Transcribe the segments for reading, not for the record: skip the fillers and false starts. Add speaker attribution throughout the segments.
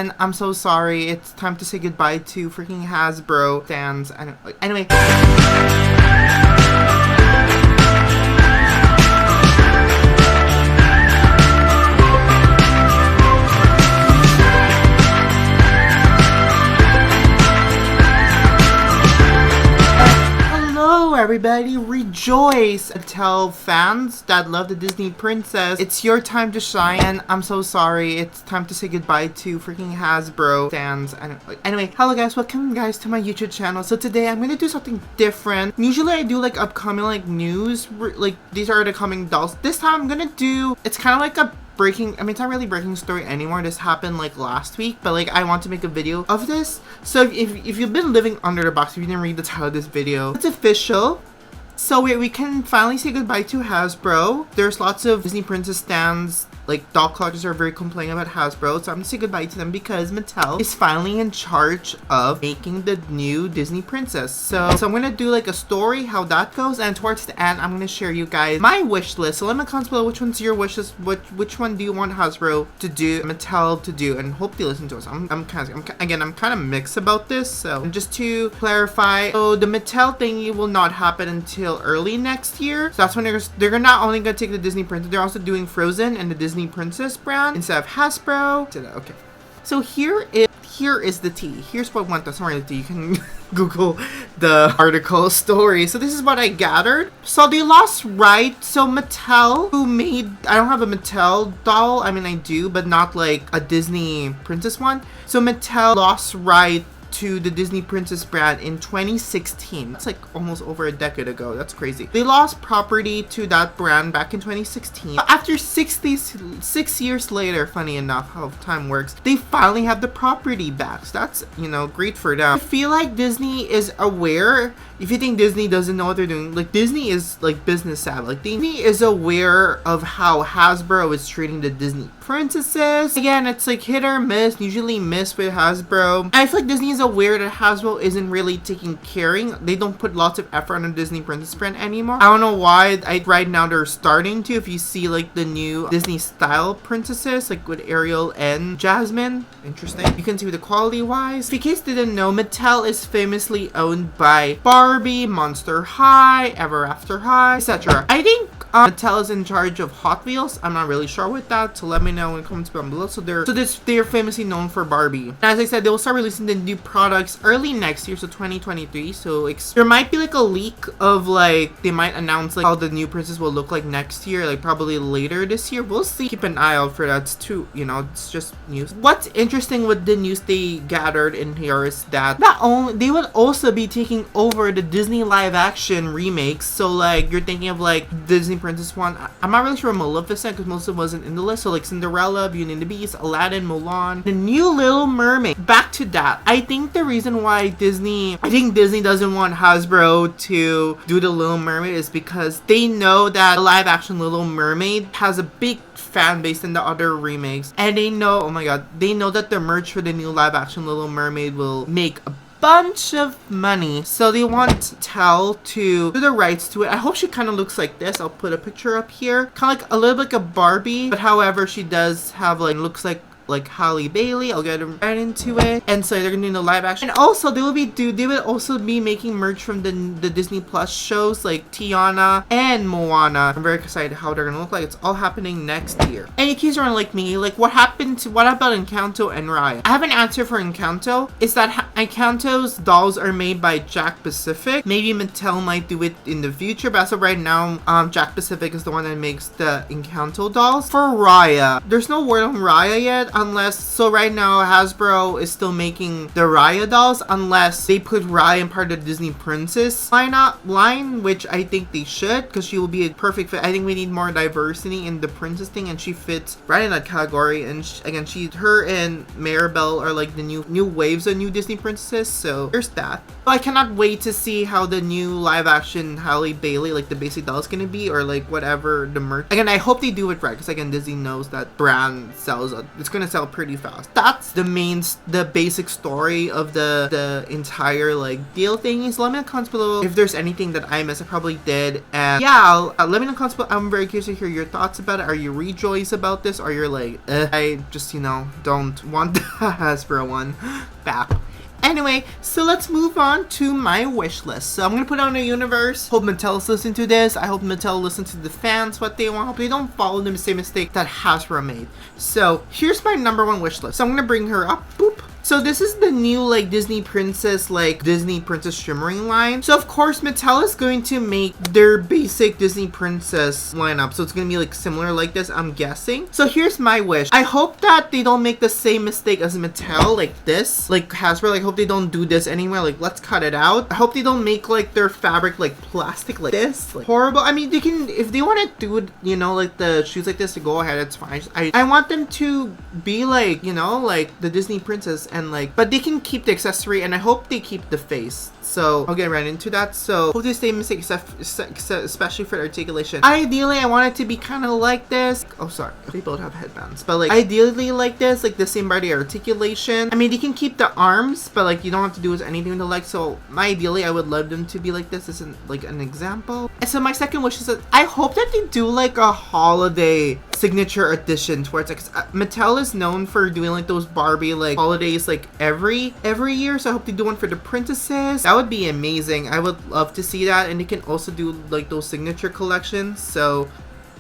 Speaker 1: Cheyenne, I'm so sorry. It's time to say goodbye to freaking Hasbro stands. Anyway. Everybody rejoice! Mattel fans that love the Disney princess, it's your time to shine. I'm so sorry. It's time to say goodbye to freaking Hasbro stands. Anyway, hello guys, welcome guys to my YouTube channel. So today I'm gonna do something different. Usually I do like upcoming like news, like these are the coming dolls. This time I'm gonna do, it's kind of like a breaking, I mean, it's not really breaking story anymore. This happened like last week, but like I want to make a video of this. So if you've been living under the box, if you didn't read the title of this video, it's official. So we can finally say goodbye to Hasbro. There's lots of Disney princess stands, like doll collectors are very complaining about Hasbro, so I'm gonna say goodbye to them because Mattel is finally in charge of making the new Disney princess. So I'm gonna do like a story, how that goes, and towards the end, I'm gonna share you guys my wish list. So let me comment below which one's your wish list, which one do you want Hasbro to do, Mattel to do, and hope you listen to us. I'm kind of mixed about this. So just to clarify, so the Mattel thingy will not happen until early next year. So that's when they're not only gonna take the Disney princess, they're also doing Frozen and the Disney princess brand instead of Hasbro. Okay, so here is the tea. Here's what went. Sorry, the tea. You can Google the article story. So this is what I gathered. So they lost right. So Mattel, who made, I don't have a Mattel doll. I mean, I do, but not like a Disney princess one. So Mattel lost right to the Disney princess brand in 2016. That's like almost over a decade ago. That's crazy. They lost property to that brand back in 2016. After 6 years later, funny enough how time works, they finally have the property back. So that's, you know, great for them. I feel like Disney is aware. If you think Disney doesn't know what they're doing, like Disney is like business savvy. Like Disney is aware of how Hasbro is treating the Disney princesses. Again, it's like hit or miss, usually miss with Hasbro. I feel like Disney is aware that Hasbro isn't really taking caring. They don't put lots of effort on the Disney princess brand anymore. I don't know why. Right now they're starting to. If you see like the new Disney style princesses, like with Ariel and Jasmine, interesting. You can see with the quality wise. In case you didn't know, Mattel is famously owned by Barbie, Monster High, Ever After High, etc. I think Mattel is in charge of Hot Wheels. I'm not really sure with that, so let me know in the comments down below. So they're famously known for Barbie. And as I said, they will start releasing the new products early next year, so 2023. So there might be like a leak of like, they might announce like how the new princess will look like next year, like probably later this year. We'll see. Keep an eye out for that too. You know, it's just news. What's interesting with the news they gathered in here is that not only they will also be taking over the Disney live action remakes. So like you're thinking of like Disney princess one. I'm not really sure Maleficent because most of it wasn't in the list. So like Cinderella, Beauty and the Beast, Aladdin, Mulan, the new Little Mermaid. Back to that. I think the reason why Disney doesn't want Hasbro to do the Little Mermaid is because they know that the live action Little Mermaid has a big fan base than the other remakes, and they know, oh my god, they know that the merch for the new live action Little Mermaid will make a bunch of money. So they want Mattel to do the rights to it. I hope she kind of looks like this. I'll put a picture up here. Kind of like a little bit like a Barbie, but however she does have like, looks like Halle Bailey. I'll get right into it. And so they're gonna do the live action. And also they will also be making merch from the Disney Plus shows like Tiana and Moana. I'm very excited how they're gonna look like. It's all happening next year. And in case you're like me, like what about Encanto and Raya? I have an answer for Encanto. Is that Encanto's dolls are made by Jack Pacific. Maybe Mattel might do it in the future, but as of right now, Jack Pacific is the one that makes the Encanto dolls. For Raya, there's no word on Raya yet. So right now Hasbro is still making the Raya dolls unless they put Raya in part of the Disney Princess line, which I think they should, because she will be a perfect fit. I think we need more diversity in the princess thing, and she fits right in that category. And her and Maribel are like the new waves of new Disney princesses. So there's that. But I cannot wait to see how the new live action Halle Bailey, like the basic doll, is gonna be, or like whatever the merch. Again, I hope they do it right, because again, Disney knows that brand sells. It's gonna gonna sell pretty fast. That's the basic story of the entire like deal thingy. So let me know in the comments below if there's anything that I missed. I probably did. And yeah, let me know in the comments below. I'm very curious to hear your thoughts about it. Are you rejoiced about this? Are you like, I just, don't want the Hasbro one back. Anyway, so let's move on to my wish list. So I'm gonna put on a universe. Hope Mattel's listening to this. I hope Mattel listens to the fans what they want. Hope they don't follow the same mistake that Hasbro made. So here's my number one wish list. So I'm gonna bring her up. Boop. So this is the new like Disney Princess shimmering line. So of course Mattel is going to make their basic Disney Princess lineup. So it's going to be like similar like this, I'm guessing. So here's my wish. I hope that they don't make the same mistake as Mattel like this. Like Hasbro, I hope they don't do this anywhere. Like let's cut it out. I hope they don't make like their fabric like plastic like this. Like horrible. I mean, they can, if they want to do it, like the shoes like this, to go ahead, it's fine. I want them to be like, like the Disney Princess. And like, but they can keep the accessory, and I hope they keep the face. So I'll get right into that. So hope they stay mistake, especially for the articulation. Ideally, I want it to be kind of like this. Oh, sorry, they both have headbands, but like ideally like this, like the same body articulation. I mean, they can keep the arms, but like you don't have to do anything to like. So ideally, I would love them to be like this. This is like an example. And so my second wish is that I hope that they do like a holiday signature edition where it's like Mattel is known for doing like those Barbie like holidays like every year. So I hope they do one for the princesses. That would be amazing. I would love to see that. And they can also do like those signature collections. So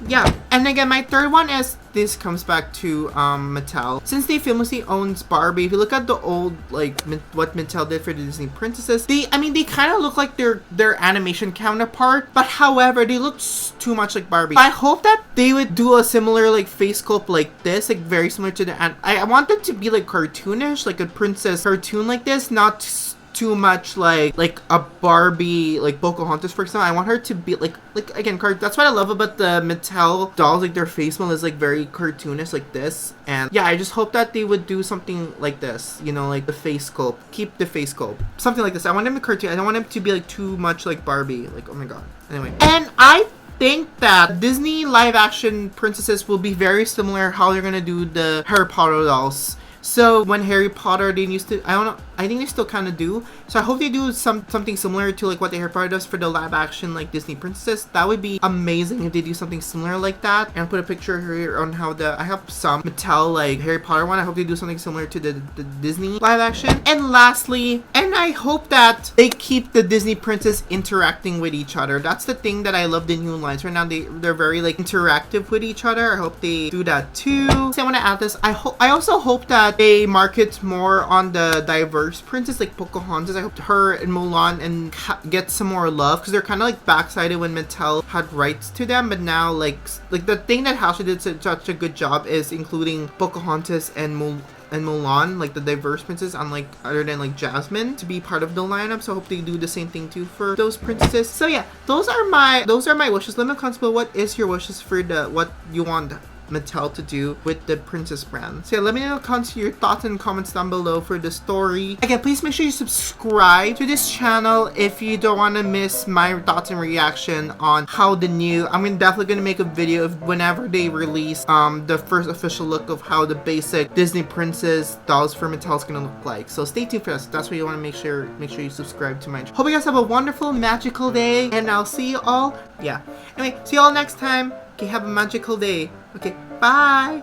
Speaker 1: yeah. And again, my third one is, this comes back to Mattel. Since they famously owns Barbie, if you look at the old like what Mattel did for the Disney princesses, they kind of look like their animation counterpart, but however they look too much like Barbie. I hope that they would do a similar like face sculpt like this, like very similar to the I want them to be like cartoonish, like a princess cartoon like this, not too much like a Barbie, like Pocahontas for example. I want her to be like again that's what I love about the Mattel dolls, like their face model is like very cartoonish like this. And yeah, I just hope that they would do something like this, like the face sculpt, keep the face sculpt, something like this. I want them to cartoon. I don't want them to be like too much like Barbie, like oh my god. Anyway, and I think that Disney live action princesses will be very similar how they're gonna do the Harry Potter dolls. So when Harry Potter, they used to, I don't know, I think they still kind of do. So I hope they do something similar to like what the Harry Potter does for the live action like Disney princesses. That would be amazing if they do something similar like that. And I'll put a picture here on how I have some Mattel like Harry Potter one. I hope they do something similar to the Disney live action. And lastly, and I hope that they keep the Disney princess interacting with each other. That's the thing that I love the new lines right now. They're very like interactive with each other. I hope they do that too. So I want to add this. I also hope that they market more on the diverse princess like Pocahontas. I hope her and Mulan and get some more love, because they're kind of like backsided when Mattel had rights to them, but now like the thing that Hasbro did such a good job is including Pocahontas and Mulan, like the diverse princess, unlike other than like Jasmine, to be part of the lineup. So I hope they do the same thing too for those princesses. So yeah, those are my wishes. Let me comment what is your wishes for what you want Mattel to do with the princess brand. So yeah, let me know your thoughts and comments down below for the story. Again, please make sure you subscribe to this channel if you don't want to miss my thoughts and reaction on how I'm definitely gonna make a video of whenever they release the first official look of how the basic Disney princess dolls for Mattel is gonna look like. So stay tuned for that. That's why you want to make sure you subscribe to my channel. Hope you guys have a wonderful magical day, and I'll see you all. Yeah. Anyway, see you all next time. Okay, have a magical day. Okay, bye.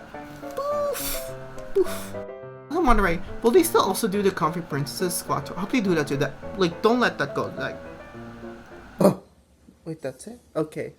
Speaker 1: Boof. Boof. I'm wondering, will they still also do the Comfy Princesses squat tour? I hope they do that too. Like, don't let that go. Like, oh, wait, that's it? Okay.